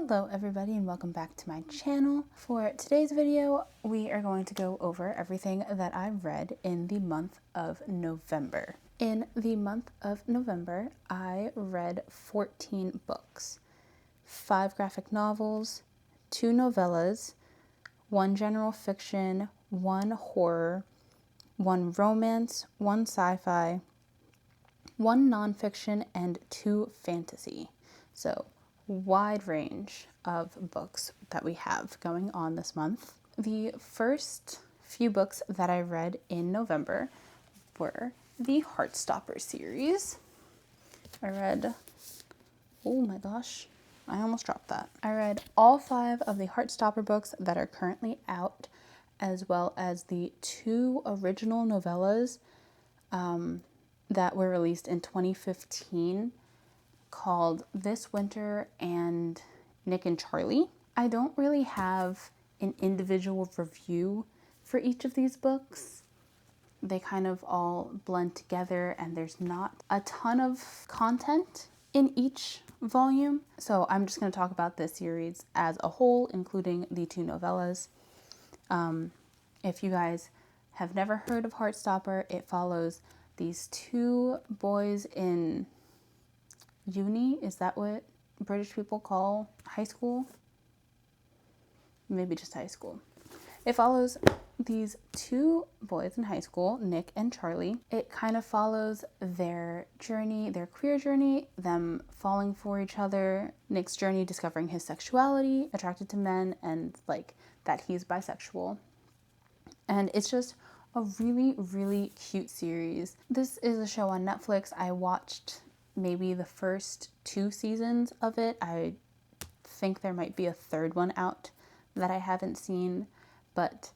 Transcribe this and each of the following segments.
Hello everybody and welcome back to my channel. For today's video, we are going to go over everything that I read in the month of November. In the month of November, I read 14 books, 5 graphic novels, 2 novellas, 1 general fiction, 1 horror, 1 romance, 1 sci-fi, 1 nonfiction, and 2 fantasy. So wide range of books that we have going on this month. The first few books that I read in November were the Heartstopper series. I read, oh my gosh, I almost dropped that. I read all 5 of the Heartstopper books that are currently out, as well as the 2 original novellas that were released in 2015 called This Winter and Nick and Charlie. I don't really have an individual review for each of these books. They kind of all blend together and there's not a ton of content in each volume. So I'm just going to talk about this series as a whole, including the 2 novellas. If you guys have never heard of Heartstopper, it follows these 2 boys in uni. Is that what British people call high school? Maybe just high school. It follows these 2 boys in high school, Nick and Charlie. It kind of follows their journey, their queer journey, them falling for each other, Nick's journey discovering his sexuality, attracted to men, and like that he's bisexual. And it's just a really, really cute series. This is a show on Netflix. I watched maybe the first 2 seasons of it. I think there might be a 3rd one out that I haven't seen, but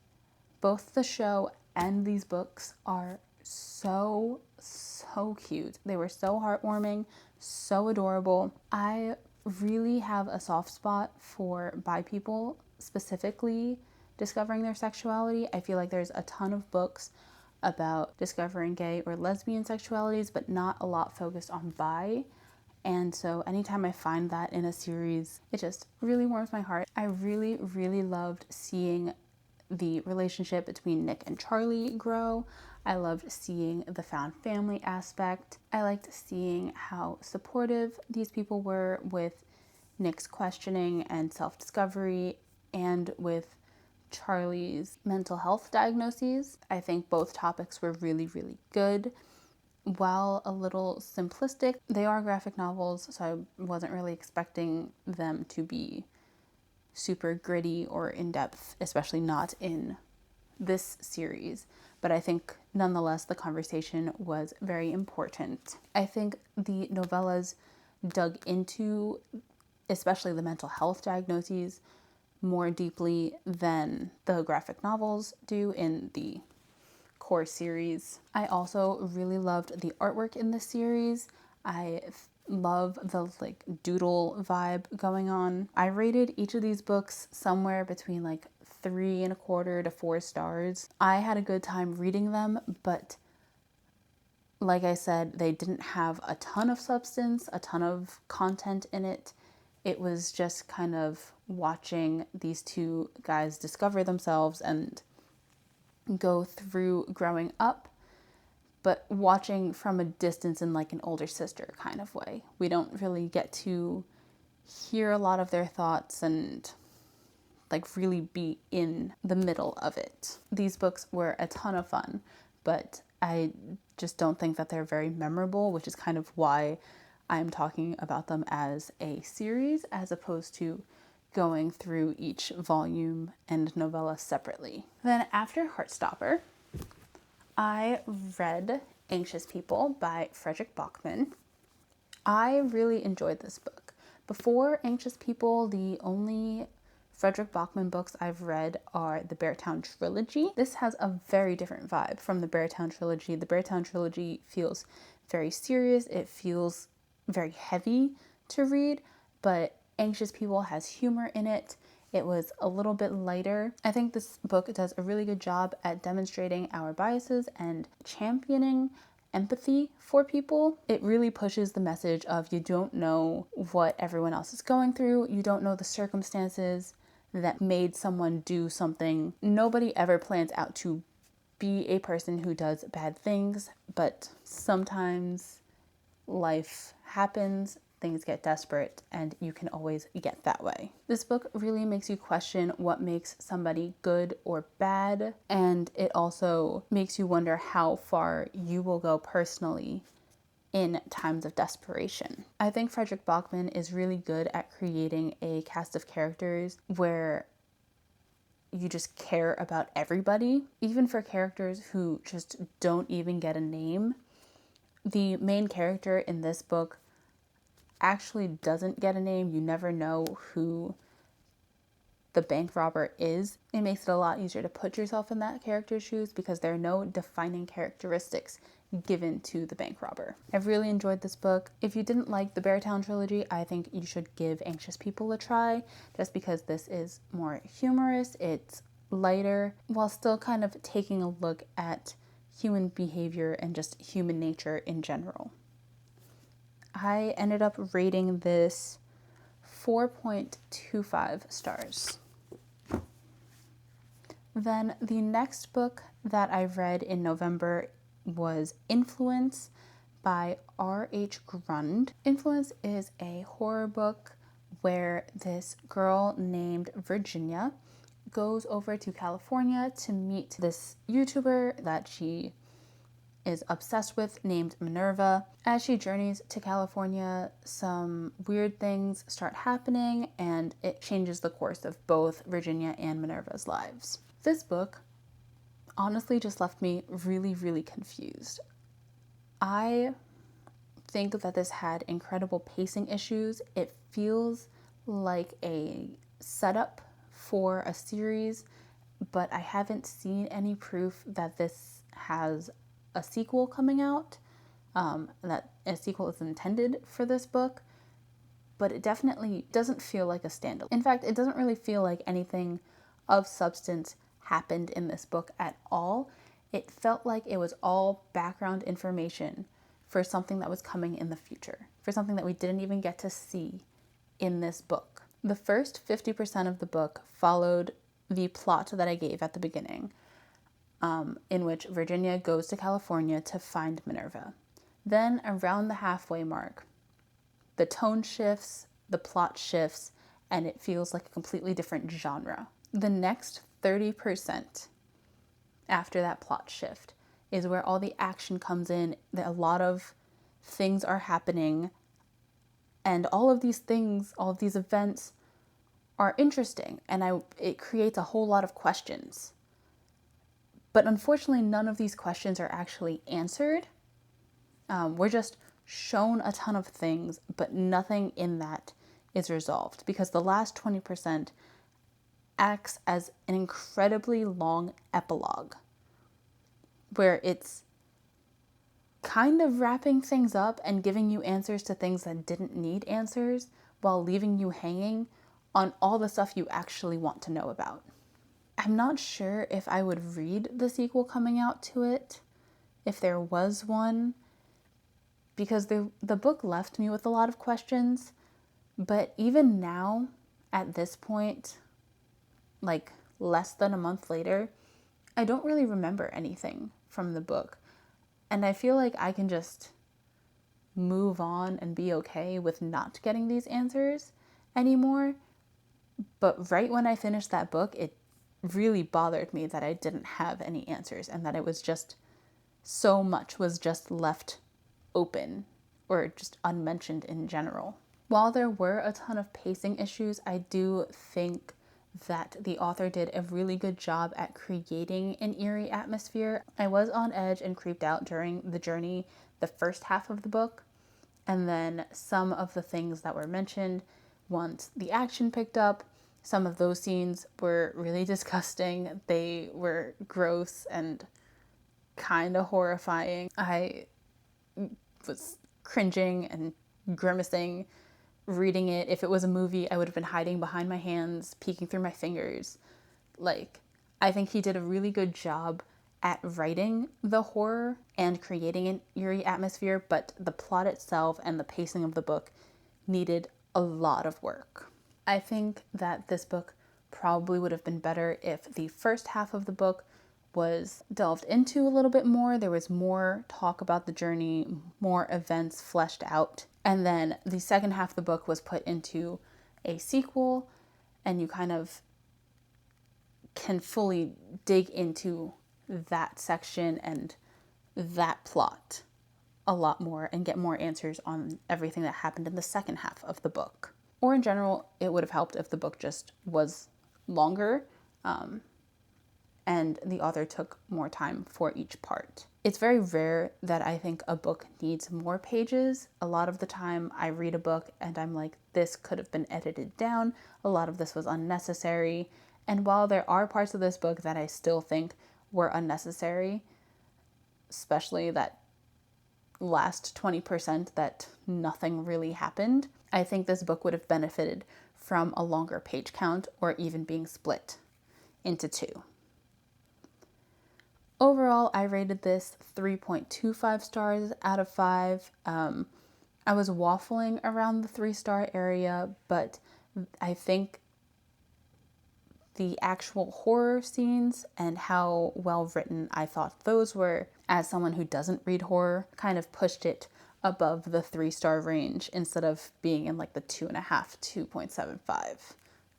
both the show and these books are so cute. They were so heartwarming, so adorable. I really have a soft spot for bi people, specifically discovering their sexuality. I feel like there's a ton of books about discovering gay or lesbian sexualities, but not a lot focused on bi. And so anytime I find that in a series, it just really warms my heart. I really, really loved seeing the relationship between Nick and Charlie grow. I loved seeing the found family aspect. I liked seeing how supportive these people were with Nick's questioning and self-discovery, and with Charlie's mental health diagnoses. I think both topics were really, really good. While a little simplistic, they are graphic novels, so I wasn't really expecting them to be super gritty or in-depth, especially not in this series. But I think nonetheless the conversation was very important. I think the novellas dug into especially the mental health diagnoses more deeply than the graphic novels do in the core series. I also really loved the artwork in this series. I love the like doodle vibe going on. I rated each of these books somewhere between like 3.25 to 4 stars. I had a good time reading them, but like I said, they didn't have a ton of substance, a ton of content in it. It was just kind of watching these 2 guys discover themselves and go through growing up, but watching from a distance in like an older sister kind of way. We don't really get to hear a lot of their thoughts and like really be in the middle of it. These books were a ton of fun, but I just don't think that they're very memorable, which is kind of why I'm talking about them as a series as opposed to going through each volume and novella separately. Then after Heartstopper, I read Anxious People by Fredrik Backman. I really enjoyed this book. Before Anxious People, the only Fredrik Backman books I've read are the Beartown Trilogy. This has a very different vibe from the Beartown Trilogy. The Beartown Trilogy feels very serious. It feels very heavy to read, but Anxious People has humor in it. It was a little bit lighter. I think this book does a really good job at demonstrating our biases and championing empathy for people. It really pushes the message of you don't know what everyone else is going through. You don't know the circumstances that made someone do something. Nobody ever plans out to be a person who does bad things, but sometimes life happens, things get desperate, and you can always get that way. This book really makes you question what makes somebody good or bad, and it also makes you wonder how far you will go personally in times of desperation. I think Fredrik Backman is really good at creating a cast of characters where you just care about everybody, even for characters who just don't even get a name. The main character in this book actually doesn't get a name. You never know who the bank robber is. It makes it a lot easier to put yourself in that character's shoes because there are no defining characteristics given to the bank robber. I've really enjoyed this book. If you didn't like the Beartown trilogy, I think you should give Anxious People a try, just because this is more humorous, it's lighter, while still kind of taking a look at human behavior and just human nature in general. I ended up rating this 4.25 stars. Then the next book that I read in November was Influence by R.H. Grund. Influence is a horror book where this girl named Virginia goes over to California to meet this YouTuber that she is obsessed with named Minerva. As she journeys to California, some weird things start happening and it changes the course of both Virginia and Minerva's lives. This book honestly just left me really, really confused. I think that this had incredible pacing issues. It feels like a setup for a series, but I haven't seen any proof that this has a sequel coming out, that a sequel is intended for this book, but it definitely doesn't feel like a standalone. In fact, it doesn't really feel like anything of substance happened in this book at all. It felt like it was all background information for something that was coming in the future, for something that we didn't even get to see in this book. The first 50% of the book followed the plot that I gave at the beginning, in which Virginia goes to California to find Minerva. Then around the halfway mark, the tone shifts, the plot shifts, and it feels like a completely different genre. The next 30% after that plot shift is where all the action comes in. A lot of things are happening, and all of these things, all of these events are interesting, and it creates a whole lot of questions. But unfortunately, none of these questions are actually answered. We're just shown a ton of things, but nothing in that is resolved, because the last 20% acts as an incredibly long epilogue where it's kind of wrapping things up and giving you answers to things that didn't need answers, while leaving you hanging on all the stuff you actually want to know about. I'm not sure if I would read the sequel coming out to it, if there was one, because the book left me with a lot of questions. But even now, at this point, like less than a month later, I don't really remember anything from the book. And I feel like I can just move on and be okay with not getting these answers anymore. But right when I finished that book, it really bothered me that I didn't have any answers, and that it was just so much was just left open or just unmentioned in general. While there were a ton of pacing issues, I do think that the author did a really good job at creating an eerie atmosphere. I was on edge and creeped out during the journey, the first half of the book, and then some of the things that were mentioned once the action picked up, some of those scenes were really disgusting. They were gross and kind of horrifying. I was cringing and grimacing reading it. If it was a movie, I would have been hiding behind my hands, peeking through my fingers. Like, I think he did a really good job at writing the horror and creating an eerie atmosphere, but the plot itself and the pacing of the book needed a lot of work. I think that this book probably would have been better if the first half of the book was delved into a little bit more. There was more talk about the journey, more events fleshed out. And then the second half of the book was put into a sequel, and you kind of can fully dig into that section and that plot a lot more and get more answers on everything that happened in the second half of the book. Or in general, it would have helped if the book just was longer, and the author took more time for each part. It's very rare that I think a book needs more pages. A lot of the time I read a book and I'm like, this could have been edited down. A lot of this was unnecessary. And while there are parts of this book that I still think were unnecessary, especially that last 20% that nothing really happened, I think this book would have benefited from a longer page count or even being split into two. Overall, I rated this 3.25 stars out of 5. I was waffling around the 3-star area, but I think the actual horror scenes and how well written I thought those were, as someone who doesn't read horror, kind of pushed it above the 3-star range instead of being in like the 2.5, 2.75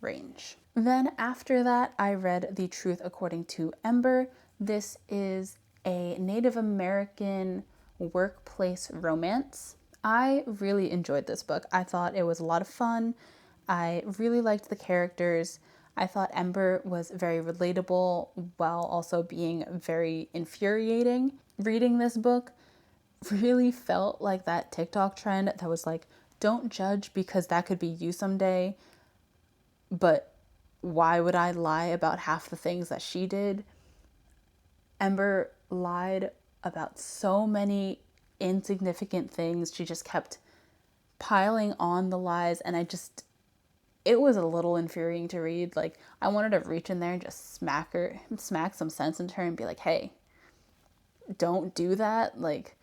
range. Then after that, I read The Truth According to Ember. This is a Native American workplace romance. I really enjoyed this book. I thought it was a lot of fun. I really liked the characters. I thought Ember was very relatable while also being very infuriating. Reading this book really felt like that TikTok trend that was like, don't judge because that could be you someday, but why would I lie about half the things that she did? Ember lied about so many insignificant things. She just kept piling on the lies, and it was a little infuriating to read. Like, I wanted to reach in there and just smack some sense into her and be like, hey, don't do that. Like,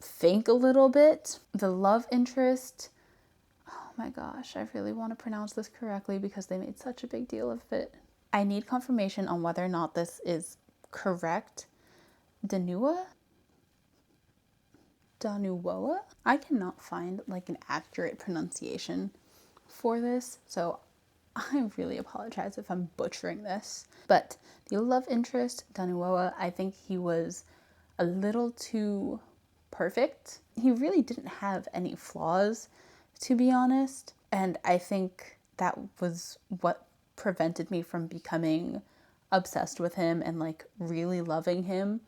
think a little bit. The love interest, oh my gosh, I really want to pronounce this correctly because they made such a big deal of it. I need confirmation on whether or not this is correct. Danuwoa? I cannot find like an accurate pronunciation for this, so I really apologize if I'm butchering this. But the love interest, Danuwoa, I think he was a little too perfect. He really didn't have any flaws, to be honest, and I think that was what prevented me from becoming obsessed with him and like really loving him.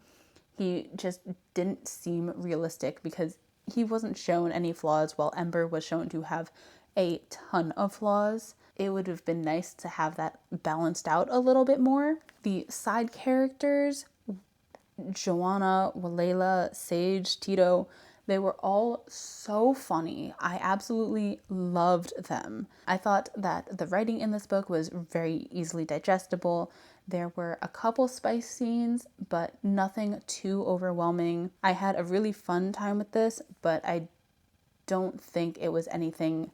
He just didn't seem realistic because he wasn't shown any flaws while Ember was shown to have a ton of flaws. It would have been nice to have that balanced out a little bit more. The side characters, Joanna, Walela, Sage, Tito, they were all so funny. I absolutely loved them. I thought that the writing in this book was very easily digestible. There were a couple spice scenes, but nothing too overwhelming. I had a really fun time with this, but I don't think it was anything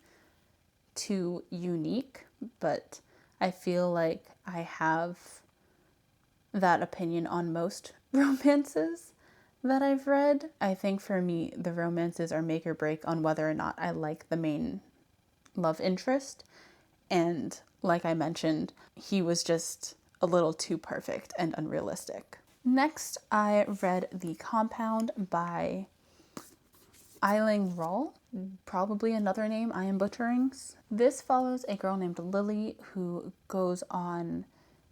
too unique. But I feel like I have that opinion on most romances that I've read. I think for me, the romances are make or break on whether or not I like the main love interest. And like I mentioned, he was just a little too perfect and unrealistic. Next, I read The Compound by Rawle, probably another name I am butchering. This follows a girl named Lily who goes on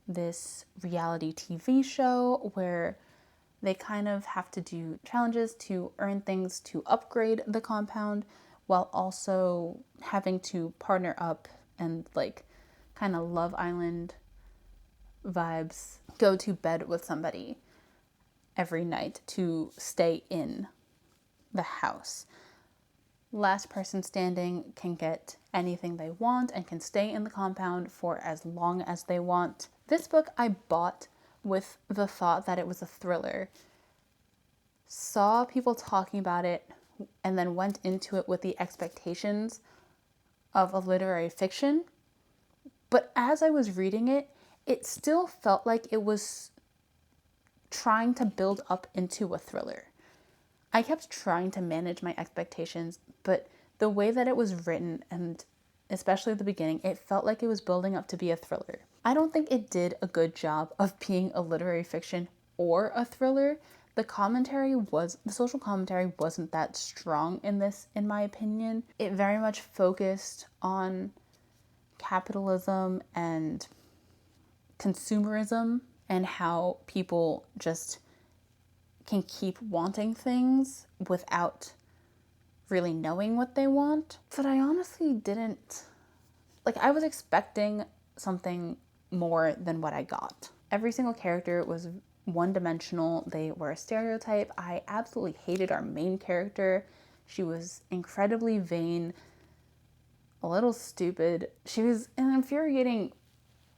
this reality TV show where they kind of have to do challenges to earn things to upgrade the compound while also having to partner up and like kind of Love Island vibes, go to bed with somebody every night to stay in the house. Last person standing can get anything they want and can stay in the compound for as long as they want. This book I bought with the thought that it was a thriller, saw people talking about it, and then went into it with the expectations of a literary fiction. But as I was reading it, it still felt like it was trying to build up into a thriller. I kept trying to manage my expectations, but the way that it was written, and especially at the beginning, it felt like it was building up to be a thriller. I don't think it did a good job of being a literary fiction or a thriller. The social commentary wasn't that strong in this, in my opinion. It very much focused on capitalism and consumerism and how people just can keep wanting things without really knowing what they want. But I honestly didn't, I was expecting something more than what I got. Every single character was one-dimensional. They were a stereotype. I absolutely hated our main character. She was incredibly vain, a little stupid. She was an infuriating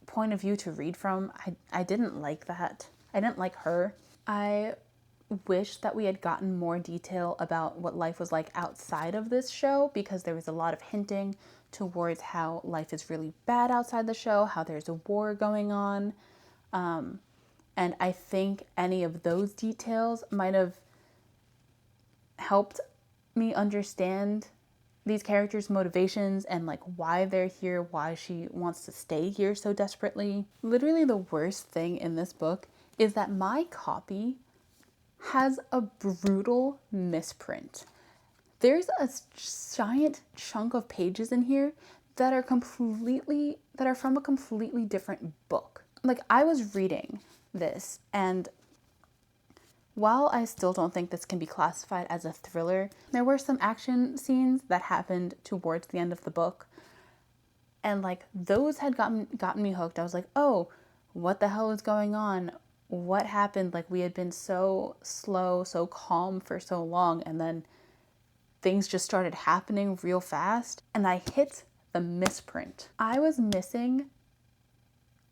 point of view to read from. I didn't like that. I didn't like her. I wish that we had gotten more detail about what life was like outside of this show, because there was a lot of hinting towards how life is really bad outside the show, how there's a war going on. And I think any of those details might have helped me understand these characters' motivations and why they're here, why she wants to stay here so desperately. Literally the worst thing in this book is that my copy has a brutal misprint. There's a giant chunk of pages in here that are from a completely different book. I was reading this, and while I still don't think this can be classified as a thriller, there were some action scenes that happened towards the end of the book, and those had gotten me hooked. I was like, oh, what the hell is going on? What happened? We had been so slow, so calm for so long, and then things just started happening real fast, and I hit the misprint. I was missing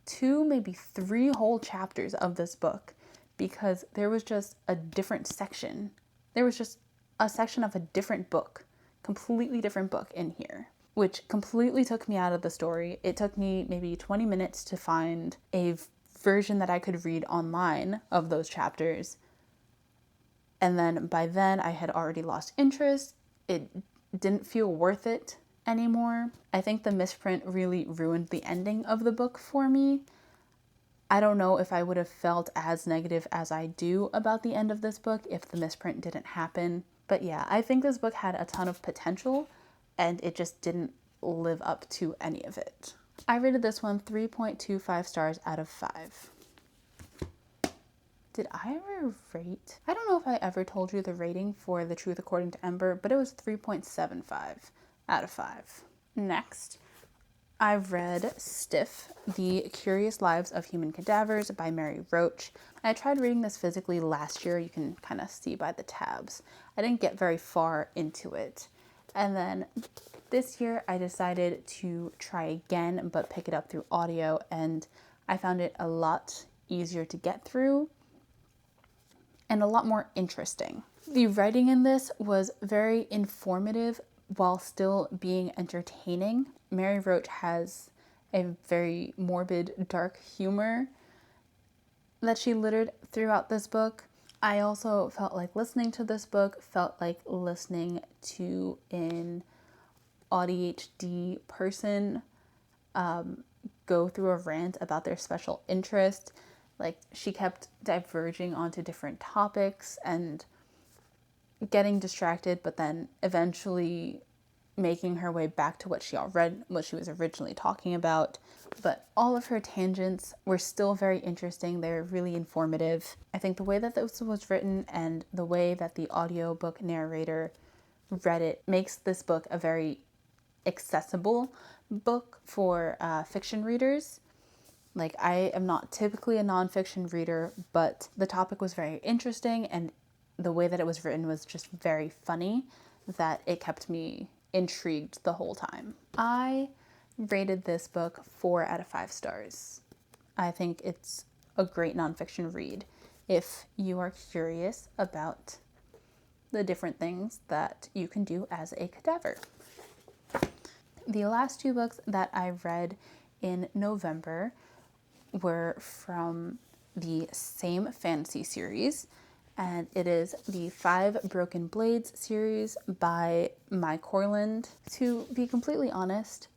2, maybe 3 whole chapters of this book because there was just a different section. There was just a section of a different book, completely different book in here, which completely took me out of the story. It took me maybe 20 minutes to find a version that I could read online of those chapters. And then by then I had already lost interest. It didn't feel worth it anymore. I think the misprint really ruined the ending of the book for me. I don't know if I would have felt as negative as I do about the end of this book if the misprint didn't happen. But yeah, I think this book had a ton of potential and it just didn't live up to any of it. I rated this one 3.25 stars out of 5. Did I ever rate? I don't know if I ever told you the rating for The Truth According to Ember, but it was 3.75 out of 5. Next, I've read Stiff, The Curious Lives of Human Cadavers by Mary Roach. I tried reading this physically last year. You can kind of see by the tabs. I didn't get very far into it. And then this year I decided to try again, but pick it up through audio, and I found it a lot easier to get through and a lot more interesting. The writing in this was very informative while still being entertaining. Mary Roach has a very morbid, dark humor that she littered throughout this book. I also felt like listening to this book felt like listening to an ADHD person go through a rant about their special interest. She kept diverging onto different topics and getting distracted, but then eventually making her way back to what she was originally talking about. But all of her tangents were still very interesting. They were really informative. I think the way that this was written and the way that the audiobook narrator read it makes this book a very accessible book for fiction readers. I am not typically a nonfiction reader, but the topic was very interesting, and the way that it was written was just very funny, that it kept me intrigued the whole time. I rated this book 4 out of 5 stars. I think it's a great nonfiction read if you are curious about the different things that you can do as a cadaver. The last two books that I read in November were from the same fantasy series, and it is the Five Broken Blades series by my Corland. To be completely honest,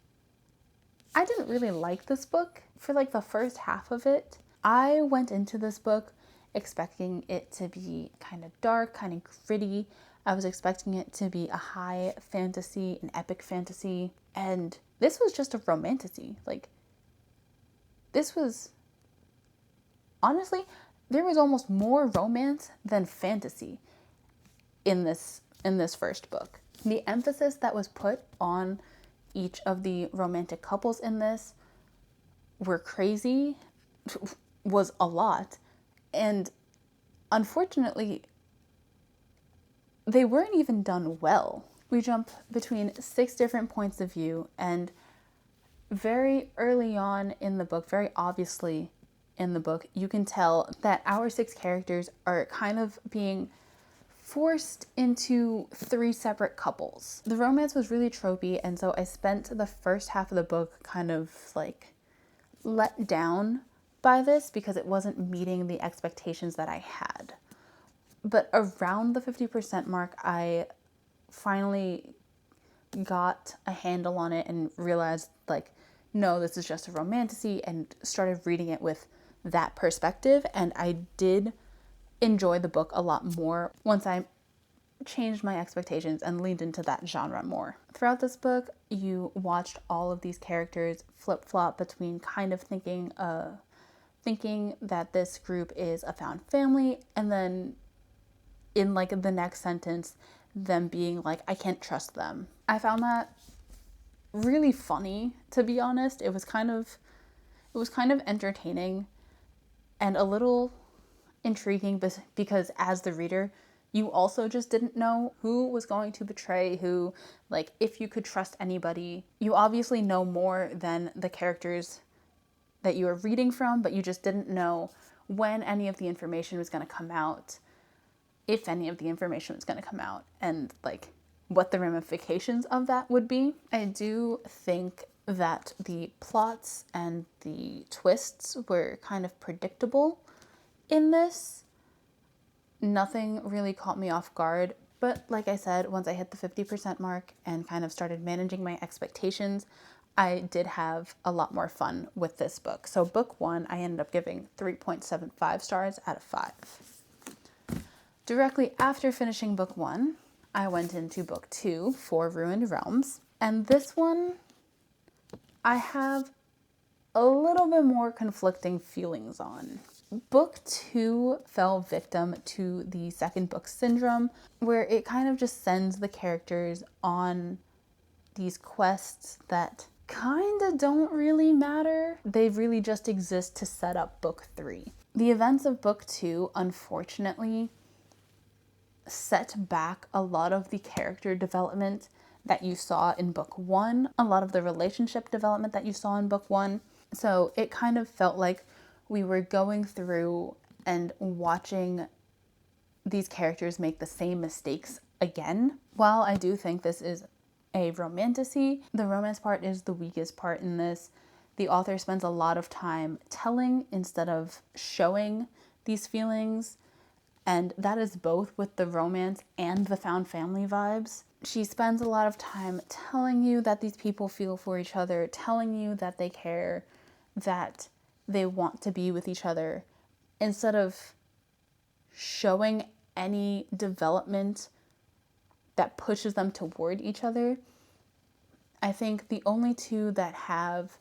I didn't really like this book for like the first half of it. I went into this book expecting it to be kind of dark, kind of gritty. I was expecting it to be a high fantasy, an epic fantasy, and this was just a romantasy. Like, this was, honestly, there was almost more romance than fantasy in this first book. The emphasis that was put on each of the romantic couples in this were crazy, was a lot, and unfortunately, they weren't even done well. We jump between 6 different points of view, and very early on in the book, very obviously in the book, you can tell that our 6 characters are kind of being forced into 3 separate couples. The romance was really tropey, and so I spent the first half of the book kind of like let down by this because it wasn't meeting the expectations that I had. But around the 50% mark, I finally got a handle on it and realized, like, no, this is just a romantasy, and started reading it with that perspective. And I did enjoy the book a lot more once I changed my expectations and leaned into that genre more. Throughout this book, you watched all of these characters flip-flop between kind of thinking that this group is a found family, and then in like the next sentence, them being like, I can't trust them. I found that really funny, to be honest. It was kind of entertaining and a little intriguing because as the reader, you also just didn't know who was going to betray who, like if you could trust anybody. You obviously know more than the characters that you were reading from, but you just didn't know when any of the information was going to come out, if any of the information was going to come out, and like what the ramifications of that would be. I do think that the plots and the twists were kind of predictable in this. Nothing really caught me off guard, but like I said, once I hit the 50% mark and kind of started managing my expectations, I did have a lot more fun with this book. So book 1, I ended up giving 3.75 stars out of 5. Directly after finishing book 1, I went into book 2, Four Ruined Realms. And this one, I have a little bit more conflicting feelings on. Book 2 fell victim to the second book syndrome, where it kind of just sends the characters on these quests that kind of don't really matter. They really just exist to set up book 3. The events of book 2, unfortunately, set back a lot of the character development that you saw in book 1, a lot of the relationship development that you saw in book 1. So it kind of felt like we were going through and watching these characters make the same mistakes again. While I do think this is a romantasy, the romance part is the weakest part in this. The author spends a lot of time telling instead of showing these feelings, and that is both with the romance and the found family vibes. She spends a lot of time telling you that these people feel for each other, telling you that they care, that they want to be with each other, instead of showing any development that pushes them toward each other. I think the only 2 that have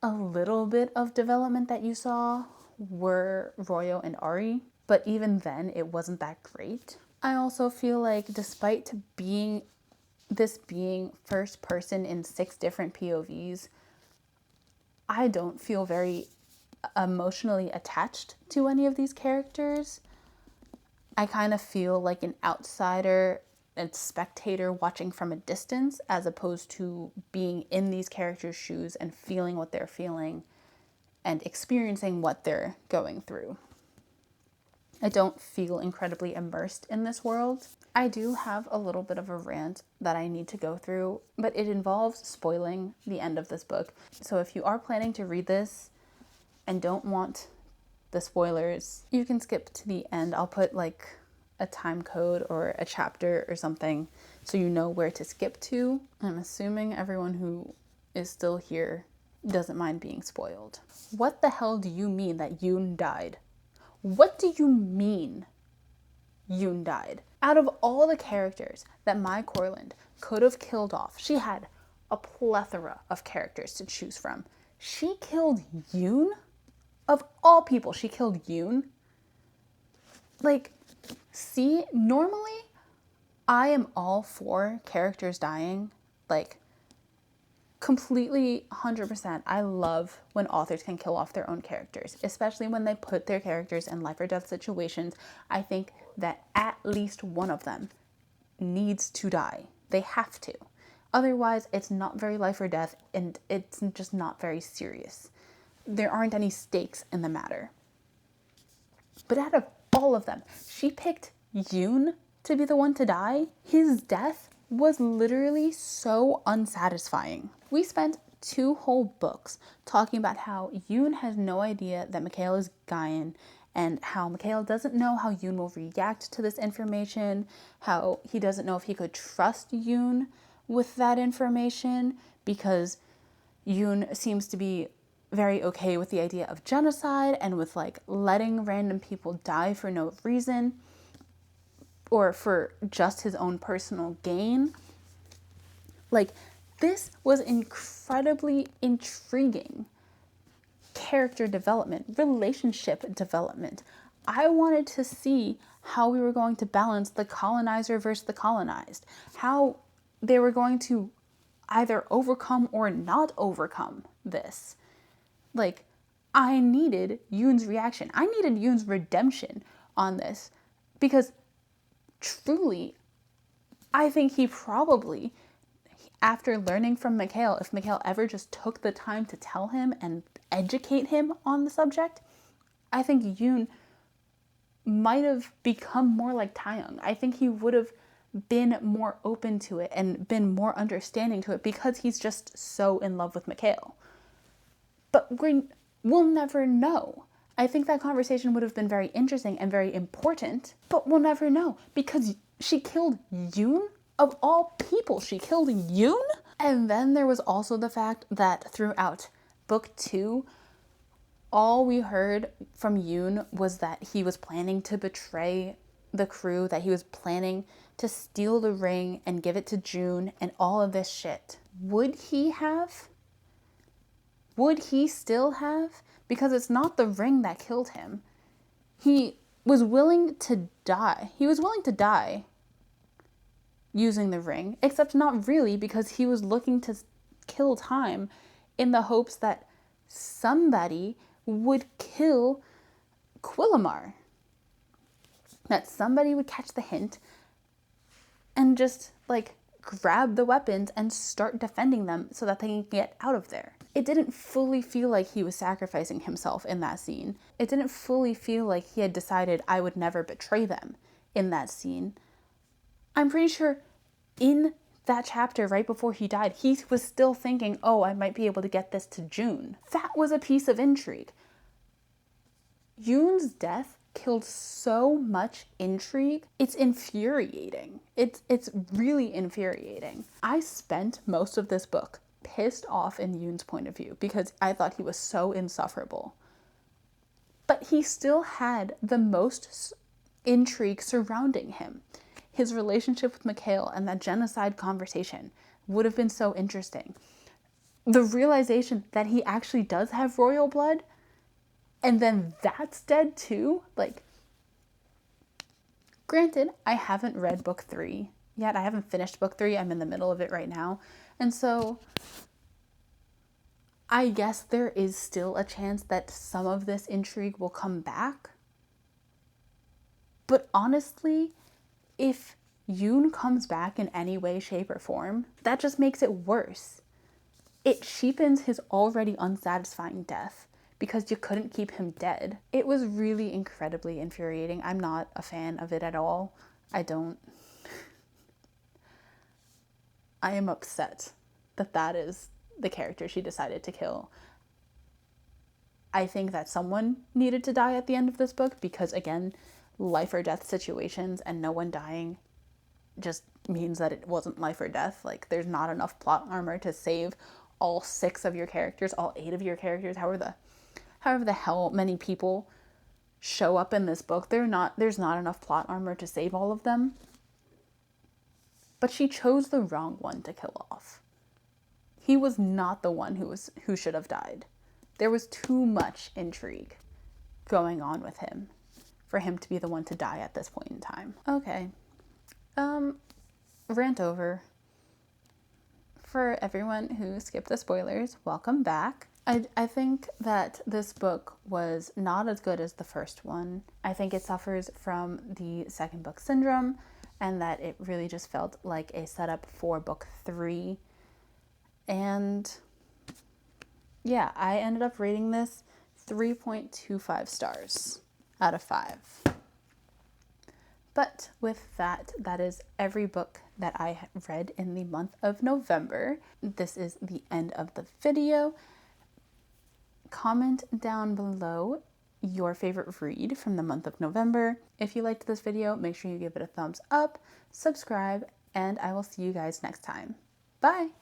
a little bit of development that you saw were Royo and Ari, but even then it wasn't that great. I also feel like despite being first person in 6 different POVs, I don't feel very emotionally attached to any of these characters. I kind of feel like an outsider and spectator watching from a distance, as opposed to being in these characters' shoes and feeling what they're feeling and experiencing what they're going through. I don't feel incredibly immersed in this world. I do have a little bit of a rant that I need to go through, but it involves spoiling the end of this book. So if you are planning to read this and don't want the spoilers, you can skip to the end. I'll put like a time code or a chapter or something so you know where to skip to. I'm assuming everyone who is still here doesn't mind being spoiled. What the hell do you mean that Yoon died? What do you mean Yoon died? Out of all the characters that my Corland could have killed off, she had a plethora of characters to choose from. She killed Yoon? Of all people, she killed Yoon? Like, see, normally I am all for characters dying. Like, completely 100%. I love when authors can kill off their own characters, especially when they put their characters in life or death situations. I think that at least one of them needs to die. They have to. Otherwise, it's not very life or death, and it's just not very serious. There aren't any stakes in the matter. But out of all of them, she picked Yoon to be the one to die. His death was literally so unsatisfying. We spent 2 whole books talking about how Yoon has no idea that Mikhail is Gaian, and how Mikhail doesn't know how Yoon will react to this information, how he doesn't know if he could trust Yoon with that information, because Yoon seems to be very okay with the idea of genocide and with like letting random people die for no reason or for just his own personal gain. Like, this was incredibly intriguing character development, relationship development. I wanted to see how we were going to balance the colonizer versus the colonized, how they were going to either overcome or not overcome this. Like, I needed Yoon's reaction. I needed Yoon's redemption on this, because truly, I think he probably, after learning from Mikhail, if Mikhail ever just took the time to tell him and educate him on the subject, I think Yoon might have become more like Taeyong. I think he would have been more open to it and been more understanding to it, because he's just so in love with Mikhail. But we'll never know. I think that conversation would have been very interesting and very important, but we'll never know, because she killed Yoon? Of all people, she killed Yoon? And then there was also the fact that throughout book 2, all we heard from Yoon was that he was planning to betray the crew, that he was planning to steal the ring and give it to June and all of this shit. Would he have? Would he still have? Because it's not the ring that killed him. He was willing to die. He was willing to die using the ring, except not really, because he was looking to kill time in the hopes that somebody would kill Quillamar. That somebody would catch the hint and just like grab the weapons and start defending them so that they can get out of there. It didn't fully feel like he was sacrificing himself in that scene. It didn't fully feel like he had decided I would never betray them in that scene. I'm pretty sure in that chapter right before he died, he was still thinking, oh, I might be able to get this to June. That was a piece of intrigue. Yoon's death killed so much intrigue. It's infuriating. It's really infuriating. I spent most of this book pissed off in Yoon's point of view because I thought he was so insufferable. But he still had the most intrigue surrounding him. His relationship with Mikhail and that genocide conversation would have been so interesting. The realization that he actually does have royal blood, and then that's dead too. Like, granted, I haven't read book 3 yet. I haven't finished book 3. I'm in the middle of it right now. And so I guess there is still a chance that some of this intrigue will come back. But honestly, if Yoon comes back in any way, shape, or form, that just makes it worse. It cheapens his already unsatisfying death, because you couldn't keep him dead. It was really incredibly infuriating. I'm not a fan of it at all. I am upset that that is the character she decided to kill. I think that someone needed to die at the end of this book because, again, life or death situations and no one dying just means that it wasn't life or death. Like, there's not enough plot armor to save all 6 of your characters, all 8 of your characters, however the hell many people show up in this book. There's not enough plot armor to save all of them. But she chose the wrong one to kill off. He was not the one who should have died. There was too much intrigue going on with him for him to be the one to die at this point in time. Okay. Rant over. For everyone who skipped the spoilers, welcome back. I think that this book was not as good as the first one. I think it suffers from the second book syndrome, and that it really just felt like a setup for book 3. And yeah, I ended up rating this 3.25 stars out of 5. But with that, that is every book that I read in the month of November. This is the end of the video. Comment down below your favorite read from the month of November. If you liked this video, make sure you give it a thumbs up, subscribe, and I will see you guys next time. Bye!